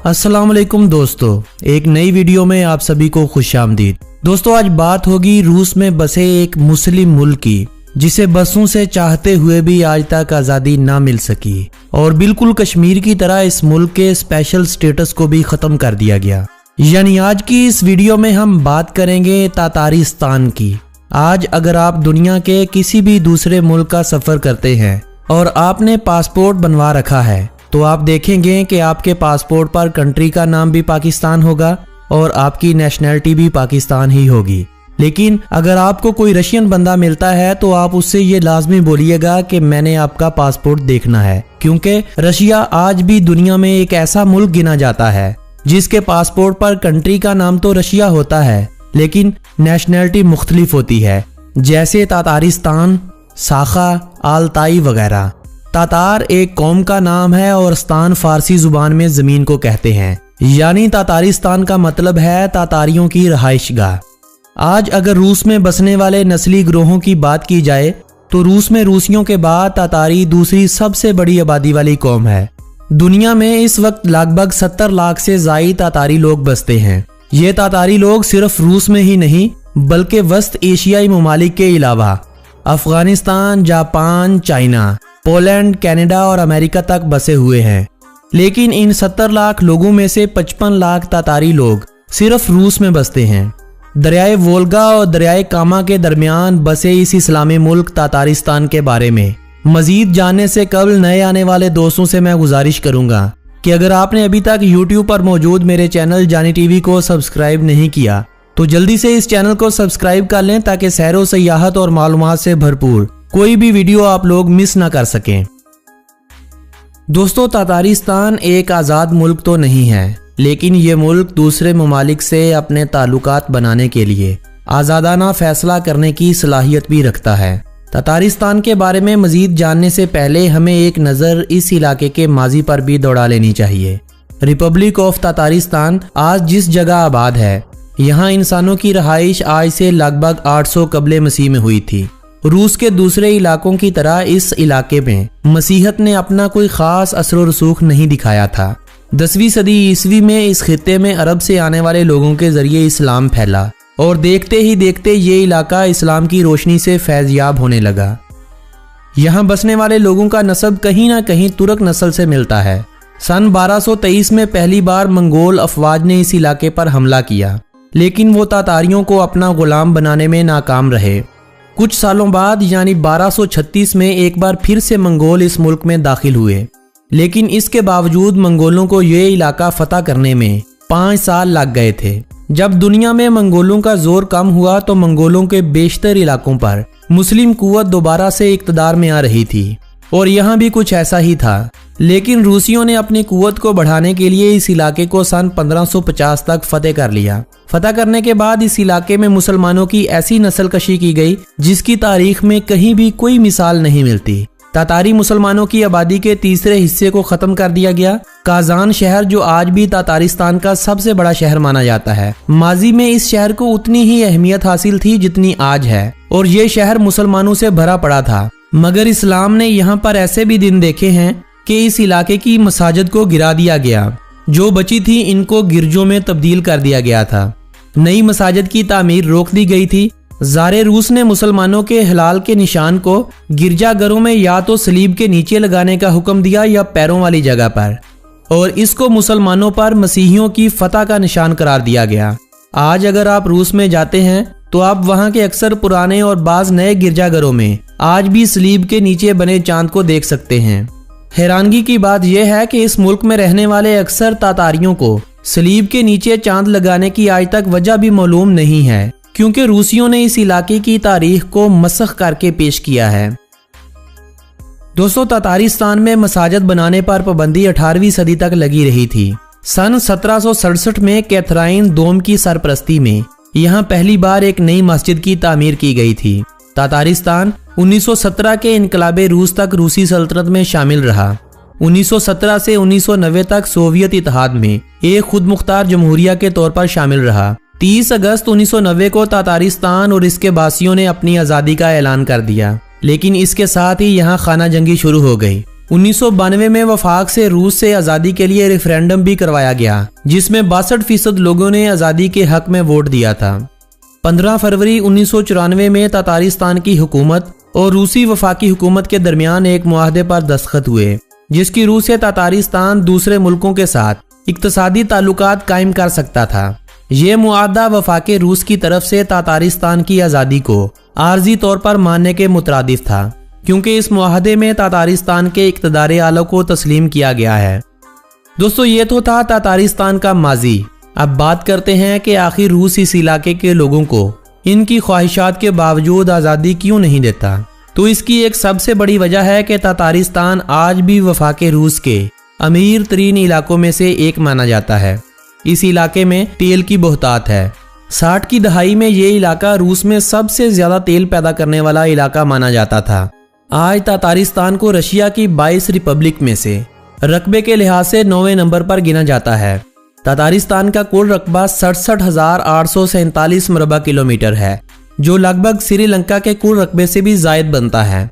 अस्सलाम वालेकुम दोस्तों, एक नई वीडियो में आप सभी को खुशामदीद। दोस्तों, आज बात होगी रूस में बसे एक मुस्लिम मुल्क की, जिसे बसों से चाहते हुए भी आज तक आज़ादी ना मिल सकी और बिल्कुल कश्मीर की तरह इस मुल्क के स्पेशल स्टेटस को भी ख़त्म कर दिया गया। यानी आज की इस वीडियो में हम बात करेंगे तातारिस्तान की। आज अगर आप दुनिया के किसी भी दूसरे मुल्क का सफ़र करते हैं और आपने पासपोर्ट बनवा रखा है तो आप देखेंगे कि आपके पासपोर्ट पर कंट्री का नाम भी पाकिस्तान होगा और आपकी नेशनैलिटी भी पाकिस्तान ही होगी। लेकिन अगर आपको कोई रशियन बंदा मिलता है तो आप उससे ये लाजमी बोलिएगा कि मैंने आपका पासपोर्ट देखना है, क्योंकि रशिया आज भी दुनिया में एक ऐसा मुल्क गिना जाता है जिसके पासपोर्ट पर कंट्री का नाम तो रशिया होता है लेकिन नेशनैलिटी मुख्तलिफ होती है, जैसे तातारिस्तान, साखा, आलताई वगैरह। तातार एक कौम का नाम है और स्तान फारसी जुबान में जमीन को कहते हैं, यानी तातारिस्तान का मतलब है तातारियों की रहाइशगाह। आज अगर रूस में बसने वाले नस्ली ग्रोहों की बात की जाए तो रूस में रूसियों के बाद तातारी दूसरी सबसे बड़ी आबादी वाली कौम है। दुनिया में इस वक्त लगभग 70 लाख से ज़ायद तातारी लोग बसते हैं। ये तातारी लोग सिर्फ रूस में ही नहीं बल्कि वस्त एशियाई ममालिक के अलावा Afghanistan, Japan, China, Poland, Canada और अमेरिका तक बसे हुए हैं। लेकिन इन 70 लाख लोगों में से 55 लाख तातारी लोग सिर्फ रूस में बसते हैं। दरियाए वोल्गा और दरियाए कामा के दरमियान बसे इस इस्लामी मुल्क तातारिस्तान के बारे में मजीद जानने से कबल नए आने वाले दोस्तों से मैं गुजारिश करूंगा कि अगर आपने अभी तक YouTube पर मौजूद मेरे चैनल जानी टीवी को सब्सक्राइब नहीं किया तो जल्दी से इस चैनल को सब्सक्राइब कर लें ताकि सैरो सयाहत और मालूमात से भरपूर कोई भी वीडियो आप लोग मिस ना कर सकें। दोस्तों, तातारिस्तान एक आज़ाद मुल्क तो नहीं है, लेकिन ये मुल्क दूसरे ममालिक से अपने ताल्लुकात बनाने के लिए आज़ादाना फैसला करने की सलाहियत भी रखता है। तातारिस्तान के बारे में मजीद जानने से पहले हमें एक नज़र इस इलाके के माजी पर भी दौड़ा लेनी चाहिए। रिपब्लिक ऑफ तातारिस्तान आज जिस जगह आबाद है, यहाँ इंसानों की रहाइश आज से लगभग 800 कबले मसीह में हुई थी। रूस के दूसरे इलाकों की तरह इस इलाके में मसीहत ने अपना कोई खास असर व रसूख नहीं दिखाया था। 10वीं सदी ईस्वी में इस खित्ते में अरब से आने वाले लोगों के जरिए इस्लाम फैला और देखते ही देखते ये इलाका इस्लाम की रोशनी से फैज़याब होने लगा। यहाँ बसने वाले लोगों का नस्ब कहीं ना कहीं तुर्क नस्ल से मिलता है। सन 1223 में पहली बार मंगोल अफवाज ने इस इलाके पर हमला किया, लेकिन वो तातारियों को अपना गुलाम बनाने में नाकाम रहे। कुछ सालों बाद यानी 1236 में एक बार फिर से मंगोल इस मुल्क में दाखिल हुए, लेकिन इसके बावजूद मंगोलों को ये इलाका फतह करने में 5 साल लग गए थे। जब दुनिया में मंगोलों का जोर कम हुआ तो मंगोलों के बेशतर इलाकों पर मुस्लिम कुव्वत दोबारा से इक़्तिदार में आ रही थी और यहाँ भी कुछ ऐसा ही था। लेकिन रूसियों ने अपनी कुव्वत को बढ़ाने के लिए इस इलाके को सन 1550 तक फतेह कर लिया। फतह करने के बाद इस इलाके में मुसलमानों की ऐसी नस्ल कशी की गई जिसकी तारीख में कहीं भी कोई मिसाल नहीं मिलती। तातारी मुसलमानों की आबादी के तीसरे हिस्से को खत्म कर दिया गया। काजान शहर, जो आज भी तातारिस्तान का सबसे बड़ा शहर माना जाता है, माजी में इस शहर को उतनी ही अहमियत हासिल थी जितनी आज है और ये शहर मुसलमानों से भरा पड़ा था। मगर इस्लाम ने यहाँ पर ऐसे भी दिन देखे हैं कि इस इलाके की मसाजिद को गिरा दिया गया, जो बची थी इनको गिरजों में तब्दील कर दिया गया था। नई मसाजिद की तामीर रोक दी गई थी। ज़ारे रूस ने मुसलमानों के हिलाल के निशान को गिरजाघरों में या तो सलीब के नीचे लगाने का हुक्म दिया या पैरों वाली जगह पर, और इसको मुसलमानों पर मसीहियों की फतह का निशान करार दिया गया। आज अगर आप रूस में जाते हैं तो आप वहां के अक्सर पुराने और बाज नए गिरजाघरों में आज भी सलीब के नीचे बने चांद को देख सकते हैं। हैरानगी की बात यह है कि इस मुल्क में रहने वाले अक्सर तातारियों को सलीब के नीचे चांद लगाने की आज तक वजह भी मालूम नहीं है, क्योंकि रूसियों ने इस इलाके की तारीख को मसख करके पेश किया है। दोस्तों, तातारिस्तान में मसाजिद बनाने पर पाबंदी 18वीं सदी तक लगी रही थी। सन 1767 में कैथराइन दोम की सरपरस्ती में यहाँ पहली बार एक नई मस्जिद की तामीर की गई थी। तातारिस्तान 1917 के इनकलाबे रूस तक रूसी सल्तनत में शामिल रहा। 1917 से 1990 तक सोवियत इत्तेहाद में एक खुद मुख्तार जमहूरिया के तौर पर शामिल रहा। 30 अगस्त 1990 को तातारिस्तान और इसके बासियों ने अपनी आज़ादी का ऐलान कर दिया, लेकिन इसके साथ ही यहाँ खाना जंगी शुरू हो गई। 1992 में वफाक से रूस से आज़ादी के लिए रेफरेंडम भी करवाया गया, जिसमें 62% लोगों ने आज़ादी के हक में वोट दिया था। 15 फरवरी 1994 में तातारिस्तान की हुकूमत और रूसी वफाकी हुकूमत के दरमियान एक मुआहदे पर दस्तखत हुए, जिसकी रूह से तातारिस्तान दूसरे मुल्कों के साथ इक्तसादी ताल्लुकात कायम कर सकता था। ये मुआहदा वफाके रूस की तरफ से तातारिस्तान की आज़ादी को आर्जी तौर पर मानने के मुतरादिफ था, क्योंकि इस मुआहदे में तातारिस्तान के इक़्तिदार आला को तस्लीम किया गया है। दोस्तों, ये तो था तातारिस्तान का माजी। अब बात करते हैं कि आखिर रूस इस इलाके के लोगों को इनकी ख्वाहिशात के बावजूद आज़ादी क्यों नहीं देता। तो इसकी एक सबसे बड़ी वजह है कि तातारिस्तान आज भी वफाके रूस के अमीर तरीन इलाकों में से एक माना जाता है। इस इलाके में तेल की बहुतात है। 60 की दहाई में ये इलाका रूस में सबसे ज्यादा तेल पैदा करने वाला इलाका माना जाता था। आज तातारिस्तान को रशिया की 22 रिपब्लिक में से रकबे के लिहाज से 9वें नंबर पर गिना जाता है। तातारिस्तान का कुल रकबा 67,847 मरबा किलोमीटर है, जो लगभग श्रीलंका के कुल रकबे से भी जायद बनता है।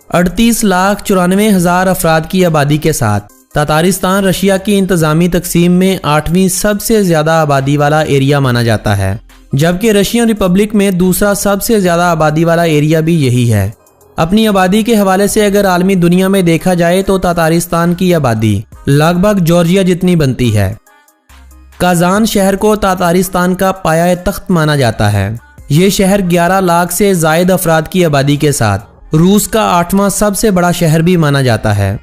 38,94,000 अफराद की आबादी के साथ तातारिस्तान रशिया की इंतजामी तकसीम में 8वीं सबसे ज्यादा आबादी वाला एरिया माना जाता है, जबकि रशियन रिपब्लिक में दूसरा सबसे ज्यादा आबादी वाला एरिया भी यही है। अपनी आबादी के हवाले से अगर आलमी दुनिया में देखा जाए तो तातारिस्तान की आबादी लगभग जॉर्जिया जितनी बनती है। काजान शहर को तातारिस्तान का पाया तख्त माना जाता है। ये शहर 11 लाख से जायद अफराद की आबादी के साथ रूस का 8वां सबसे बड़ा शहर भी माना जाता है।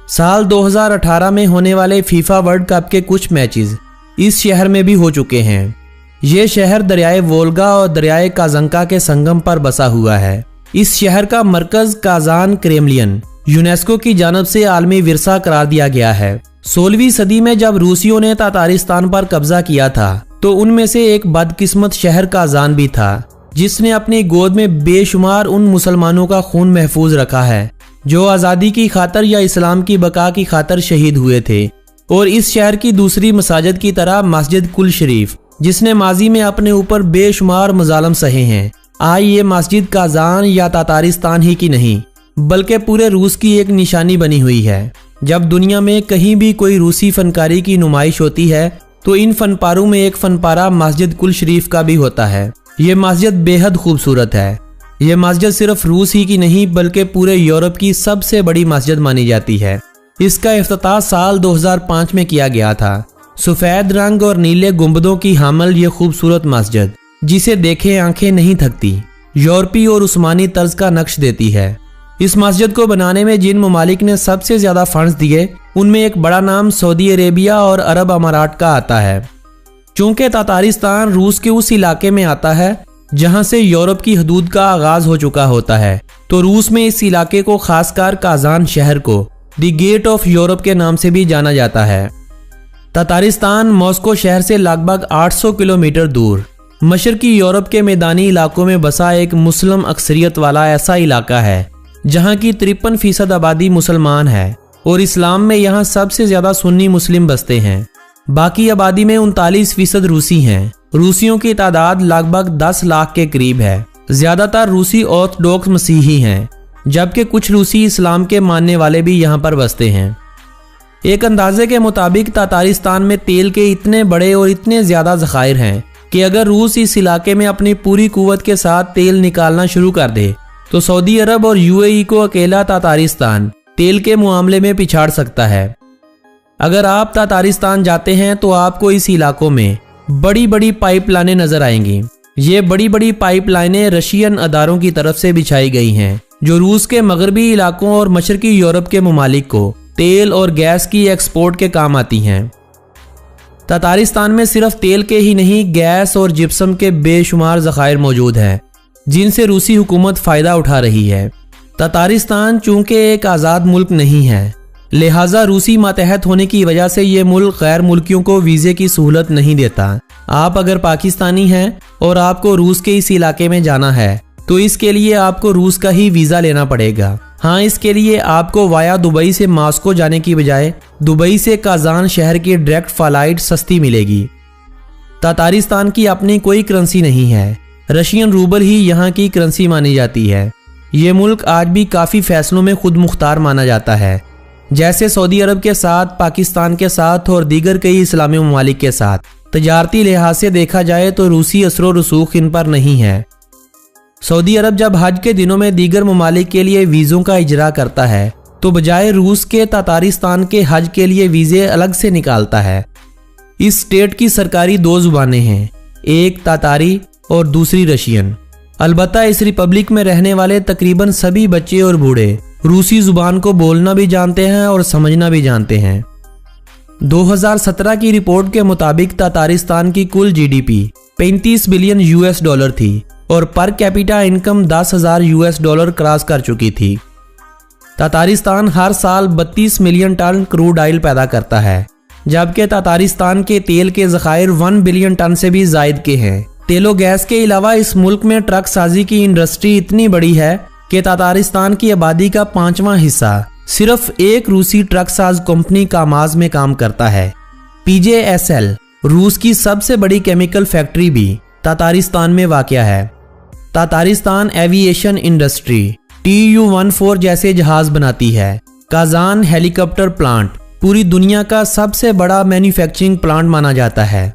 साल 2018 में होने वाले फीफा वर्ल्ड कप के कुछ मैचेस इस शहर में भी हो चुके हैं। ये शहर दरियाए वोल्गा और दरियाए काजंका के संगम पर बसा हुआ है। इस शहर का मरकज काजान क्रेमलिन यूनेस्को की जानब से आलमी विरसा करार दिया गया है। 16वीं सदी में जब रूसियों ने तातारिस्तान पर कब्जा किया था तो उनमें से एक बदकिस्मत शहर काजान भी था, जिसने अपनी गोद में बेशुमार उन मुसलमानों का खून महफूज रखा है जो आज़ादी की खातर या इस्लाम की बका की खातर शहीद हुए थे। और इस शहर की दूसरी मसाजिद की तरह मस्जिद कुल शरीफ, जिसने माजी में अपने ऊपर बेशुमार मजालम सहे हैं, आज ये मस्जिद काजान या तातारिस्तान ही की नहीं बल्कि पूरे रूस की एक निशानी बनी हुई है। जब दुनिया में कहीं भी कोई रूसी फनकारी की नुमाइश होती है तो इन फनपारों में एक फनपारा मस्जिद कुल शरीफ का भी होता है। ये मस्जिद बेहद खूबसूरत है। ये मस्जिद सिर्फ रूस ही की नहीं बल्कि पूरे यूरोप की सबसे बड़ी मस्जिद मानी जाती है। इसका इफ्तिताह साल 2005 में किया गया था। सफ़ेद रंग और नीले गुंबदों की हामिल ये खूबसूरत मस्जिद, जिसे देखे आंखें नहीं थकती, यूरोपी और उस्मानी तर्ज का नक्श देती है। इस मस्जिद को बनाने में जिन ममालिक ने सबसे ज्यादा फंड्स दिए उनमें एक बड़ा नाम सऊदी अरेबिया और अरब अमारात का आता है। चूंकि तातारिस्तान रूस के उस इलाके में आता है जहां से यूरोप की हदूद का आगाज हो चुका होता है, तो रूस में इस इलाके को खासकर काजान शहर को द गेट ऑफ यूरोप के नाम से भी जाना जाता है। तातारिस्तान मॉस्को शहर से लगभग 800 किलोमीटर दूर मशरकी यूरोप के मैदानी इलाकों में बसा एक मुस्लिम अक्सरियत वाला ऐसा इलाका है जहां की 53% आबादी मुसलमान है और इस्लाम में यहां सबसे ज्यादा सुन्नी मुस्लिम बसते हैं। बाकी आबादी में 39% रूसी हैं। रूसियों की तादाद लगभग 10 लाख के करीब है। ज्यादातर रूसी ऑर्थोडॉक्स मसीही हैं, जबकि कुछ रूसी इस्लाम के मानने वाले भी यहां पर बसते हैं। एक अंदाजे के मुताबिक तातारिस्तान में तेल के इतने बड़े और इतने ज्यादा ज़खायर हैं कि अगर रूस इस इलाके में अपनी पूरी कुव्वत के साथ तेल निकालना शुरू कर दे तो सऊदी अरब और यूएई को अकेला तातारिस्तान तेल के मामले में पिछाड़ सकता है। अगर आप तातारिस्तान जाते हैं तो आपको इस इलाकों में बड़ी बड़ी पाइपलाइनें नजर आएंगी। ये बड़ी बड़ी पाइपलाइनें रशियन अदारों की तरफ से बिछाई गई हैं, जो रूस के मगरबी इलाकों और मशरकी यूरोप के ममालिक को तेल और गैस की एक्सपोर्ट के काम आती हैं। तातारिस्तान में सिर्फ तेल के ही नहीं, गैस और जिप्सम के बेशुमार ज़खायर मौजूद हैं, जिनसे रूसी हुकूमत फ़ायदा उठा रही है। तातारिस्तान चूंकि एक आज़ाद मुल्क नहीं है, लिहाजा रूसी मातहत होने की वजह से ये मुल्क गैर मुल्कियों को वीज़े की सहूलत नहीं देता। आप अगर पाकिस्तानी हैं और आपको रूस के इस इलाके में जाना है तो इसके लिए आपको रूस का ही वीज़ा लेना पड़ेगा। हाँ, इसके लिए आपको वाया दुबई से मॉस्को जाने की बजाय दुबई से काजान शहर की डायरेक्ट फ्लाइट सस्ती मिलेगी। तातारिस्तान की अपनी कोई करेंसी नहीं है, रशियन रूबल ही यहाँ की करेंसी मानी जाती है। ये मुल्क आज भी काफ़ी फैसलों में खुद मुख्तार माना जाता है, जैसे सऊदी अरब के साथ, पाकिस्तान के साथ और दीगर कई इस्लामी ममालिक के साथ। तजारती लिहाज से देखा जाए तो रूसी असर रसूख इन पर नहीं है। सऊदी अरब जब हज के दिनों में दीगर ममालिक के लिए वीज़ों का इजरा करता है तो बजाय रूस के तातारिस्तान के हज के लिए वीज़े अलग से निकालता है। इस स्टेट की सरकारी 2 ज़ुबानें हैं, एक तातारी और दूसरी रशियन। अलबत्ता इस रिपब्लिक में रहने वाले तकरीबन सभी बच्चे और बूढ़े रूसी ज़ुबान को बोलना भी जानते हैं और समझना भी जानते हैं। 2017 की रिपोर्ट के मुताबिक तातारिस्तान की कुल जीडीपी 35 बिलियन यूएस डॉलर थी और per capita income 10,000 US dollar cross कर चुकी थी। तातारिस्तान हर साल 32 मिलियन टन क्रूड ऑयल पैदा करता है, जबकि तातारिस्तान के तेल के ज़खायर 1 बिलियन टन से भी ज़ायद के हैं। तेलो गैस के अलावा इस मुल्क में ट्रक साजी की इंडस्ट्री इतनी बड़ी है कि तातारिस्तान की आबादी का 5वां हिस्सा सिर्फ एक रूसी ट्रक साज कंपनी कामाज में काम करता है। PJSL रूस की सबसे बड़ी केमिकल फैक्ट्री भी तातारिस्तान में वाक़या है। तातारिस्तान एविएशन इंडस्ट्री Tu-14 जैसे जहाज बनाती है। काजान हेलीकॉप्टर प्लांट पूरी दुनिया का सबसे बड़ा मैन्युफैक्चरिंग प्लांट माना जाता है।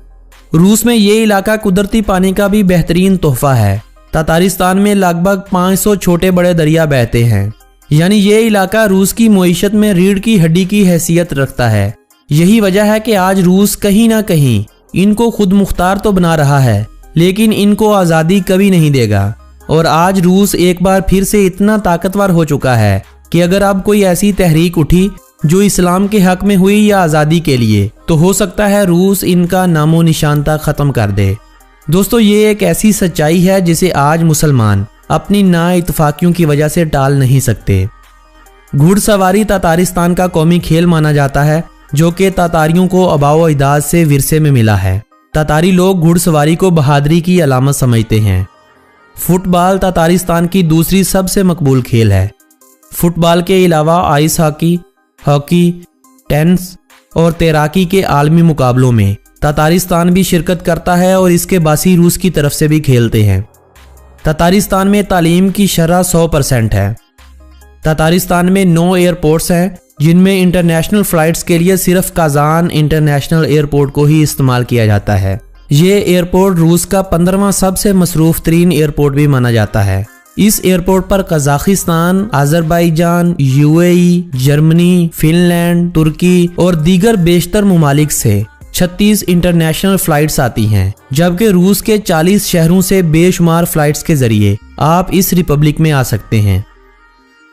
रूस में ये इलाका कुदरती पानी का भी बेहतरीन तोहफा है। तातारिस्तान में लगभग 500 छोटे बड़े दरिया बहते हैं, यानी ये इलाका रूस की मईशत में रीढ़ की हड्डी की हैसियत रखता है। यही वजह है कि आज रूस कहीं ना कहीं इनको खुद मुख्तार तो बना रहा है, लेकिन इनको आज़ादी कभी नहीं देगा। और आज रूस एक बार फिर से इतना ताकतवर हो चुका है कि अगर अब कोई ऐसी तहरीक उठी जो इस्लाम के हक में हुई या आज़ादी के लिए, तो हो सकता है रूस इनका नामो निशान तक ख़त्म कर दे। दोस्तों, ये एक ऐसी सच्चाई है जिसे आज मुसलमान अपनी नाइतफाकियों की वजह से टाल नहीं सकते। घुड़सवारी तातारिस्तान का कौमी खेल माना जाता है, जो कि तातारियों को आबाओ अजदाद से विरसे में मिला है। तातारी लोग घुड़सवारी को बहादुरी की अलामत समझते हैं। फुटबॉल तातारिस्तान की दूसरी सबसे मकबूल खेल है। फुटबॉल के अलावा आइस हॉकी, हॉकी, टेनिस और तैराकी के आलमी मुकाबलों में तातारिस्तान भी शिरकत करता है और इसके बासी रूस की तरफ से भी खेलते हैं। तातारिस्तान में तालीम की शरह 100% है। तातारिस्तान में 9 एयरपोर्ट्स हैं, जिनमें इंटरनेशनल फ़्लाइट्स के लिए सिर्फ काजान इंटरनेशनल एयरपोर्ट को ही इस्तेमाल किया जाता है। ये एयरपोर्ट रूस का 15वां सबसे मसरूफ़ तरीन एयरपोर्ट भी माना जाता है। इस एयरपोर्ट पर Kazakhstan, Azerbaijan, UAE, Germany, Finland, तुर्की और दीगर बेशतर ममालिक से 36 इंटरनेशनल फ़्लाइट्स आती हैं, जबकि रूस के 40 शहरों से बेशुमार फ़्लाइट्स के ज़रिए आप इस रिपब्लिक में आ सकते हैं।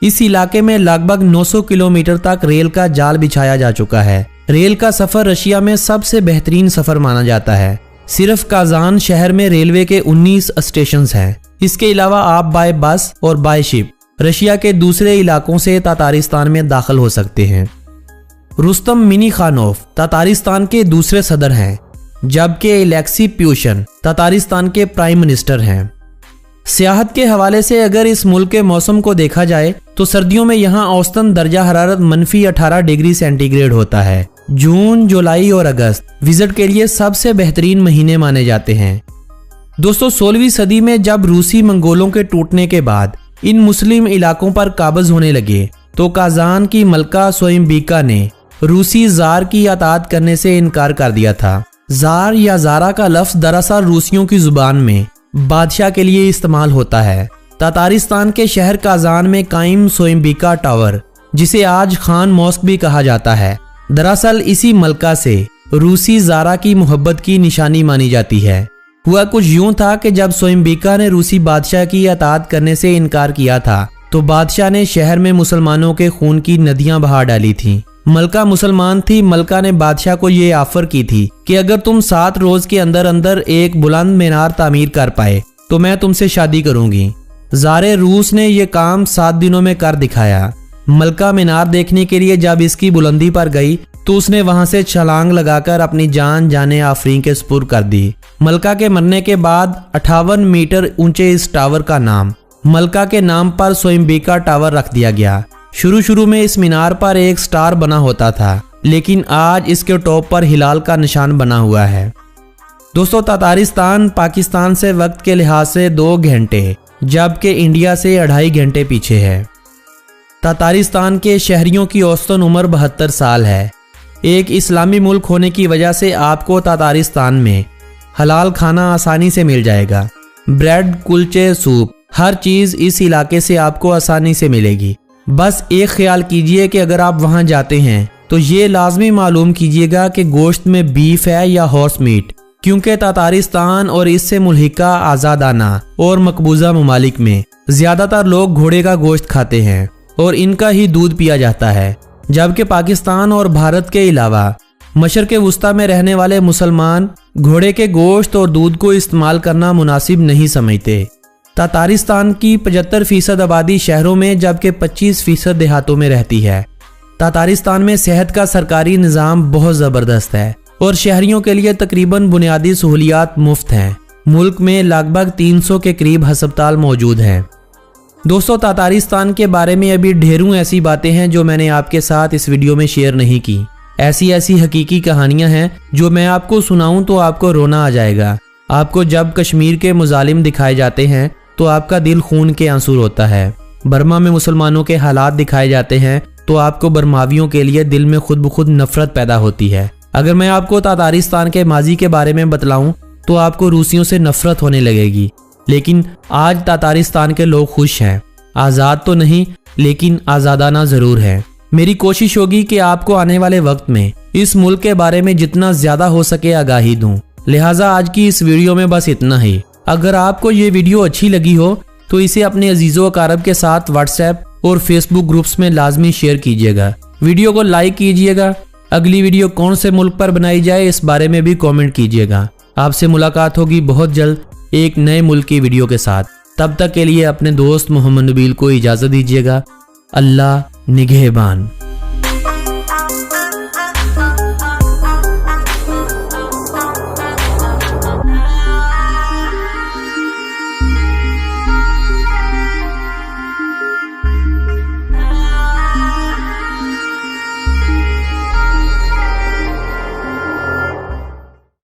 इस इलाके में लगभग 900 किलोमीटर तक रेल का जाल बिछाया जा चुका है। रेल का सफ़र रशिया में सबसे बेहतरीन सफ़र माना जाता है। सिर्फ काजान शहर में रेलवे के 19 स्टेशन हैं। इसके अलावा आप बाय बस और बाय शिप रशिया के दूसरे इलाकों से तातारिस्तान में दाखिल हो सकते हैं। रुस्तम मिनीखानोव तातारिस्तान के दूसरे सदर हैं, जबकि एलेक्सी प्यूशन तातारिस्तान के प्राइम मिनिस्टर हैं। सियाहत के हवाले से अगर इस मुल्क के मौसम को देखा जाए तो सर्दियों में यहाँ औसतन दर्जा हरारत -18 डिग्री सेंटीग्रेड होता है। जून, जुलाई और अगस्त विजिट के लिए सबसे बेहतरीन महीने माने जाते हैं। दोस्तों, 16वीं सदी में जब रूसी मंगोलों के टूटने के बाद इन मुस्लिम इलाकों पर काबज होने लगे तो काजान की मलका सोइम्बिका ने रूसी जार की अतात करने से इनकार कर दिया था। जार या जारा का लफ्ज दरअसल रूसियों की जुबान में बादशाह के लिए इस्तेमाल होता है। तातारिस्तान के शहर काजान में कायम सोइम्बिका टावर, जिसे आज खान मॉस्क भी कहा जाता है, दरअसल इसी मलका से रूसी जारा की मोहब्बत की निशानी मानी जाती है। हुआ कुछ यूं था कि जब सोइम्बिका ने रूसी बादशाह की अतात करने से इनकार किया था तो बादशाह ने शहर में मुसलमानों के खून की नदियां बहा डाली थीं। मलका मुसलमान थी। मलका ने बादशाह को ये ऑफर की थी कि अगर तुम 7 रोज के अंदर अंदर एक बुलंद मीनार तामीर कर पाए तो मैं तुमसे शादी करूंगी। ज़ारे रूस ने यह काम 7 दिनों में कर दिखाया। मलका मीनार देखने के लिए जब इसकी बुलंदी पर गई तो उसने वहां से छलांग लगाकर अपनी जान जाने आफरीन के सुपुर्द कर दी। मलका के मरने के बाद 58 मीटर ऊंचे इस टावर का नाम मलका के नाम पर सोइम्बिका टावर रख दिया गया। शुरू में इस मीनार पर एक स्टार बना होता था, लेकिन आज इसके टॉप पर हिलाल का निशान बना हुआ है। दोस्तों, तातारिस्तान पाकिस्तान से वक्त के लिहाज से 2 घंटे जबकि इंडिया से 2.5 घंटे पीछे है। तातारिस्तान के शहरियों की औसतन उम्र 72 साल है। एक इस्लामी मुल्क होने की वजह से आपको तातारिस्तान में हलाल खाना आसानी से मिल जाएगा। ब्रेड, कुलचे, सूप, हर चीज़ इस इलाके से आपको आसानी से मिलेगी। बस एक ख्याल कीजिए कि अगर आप वहां जाते हैं तो ये लाजमी मालूम कीजिएगा कि गोश्त में बीफ है या हॉर्स मीट, क्योंकि तातारिस्तान और इससे मुल्हिका आज़ादाना और मकबूजा ममालिक में ज़्यादातर लोग घोड़े का गोश्त खाते हैं और इनका ही दूध पिया जाता है, जबकि पाकिस्तान और भारत के अलावा मशरक़े वुस्ता में रहने वाले मुसलमान घोड़े के गोश्त और दूध को इस्तेमाल करना मुनासिब नहीं समझते। तातारिस्तान की 75% आबादी शहरों में जबकि 25% देहातों में रहती है। तातारिस्तान में सेहत का सरकारी निज़ाम बहुत ज़बरदस्त है और शहरियों के लिए तकरीबन बुनियादी सहूलियात मुफ्त हैं। मुल्क में लगभग 300 के करीब हस्पताल मौजूद हैं। दोस्तों, तातारिस्तान के बारे में अभी ढेरों ऐसी बातें हैं जो मैंने आपके साथ इस वीडियो में शेयर नहीं की। ऐसी हकीकी कहानियां हैं जो मैं आपको सुनाऊं तो आपको रोना आ जाएगा। आपको जब कश्मीर के मुजालिम दिखाए जाते हैं तो आपका दिल खून के आंसू रोता है। बर्मा में मुसलमानों के हालात दिखाए जाते हैं तो आपको बर्मावियों के लिए दिल में खुद ब खुद नफरत पैदा होती है। अगर मैं आपको तातारिस्तान के माजी के बारे में बतलाऊं तो आपको रूसियों से नफरत होने लगेगी। लेकिन आज तातारिस्तान के लोग खुश हैं। आज़ाद तो नहीं, लेकिन आज़ादाना ज़रूर है। मेरी कोशिश होगी कि आपको आने वाले वक्त में इस मुल्क के बारे में जितना ज़्यादा हो सके आगाही दूं। लिहाजा आज की इस वीडियो में बस इतना ही। अगर आपको ये वीडियो अच्छी लगी हो तो इसे अपने अजीज़ों अकारब के साथ व्हाट्सएप और फेसबुक ग्रुप्स में लाजमी शेयर कीजिएगा। वीडियो को लाइक कीजिएगा। अगली वीडियो कौन से मुल्क पर बनाई जाए इस बारे में भी कमेंट कीजिएगा। आपसे मुलाकात होगी बहुत जल्द एक नए मुल्क की वीडियो के साथ। तब तक के लिए अपने दोस्त मोहम्मद नबील को इजाज़त दीजिएगा। अल्लाह निगहबान।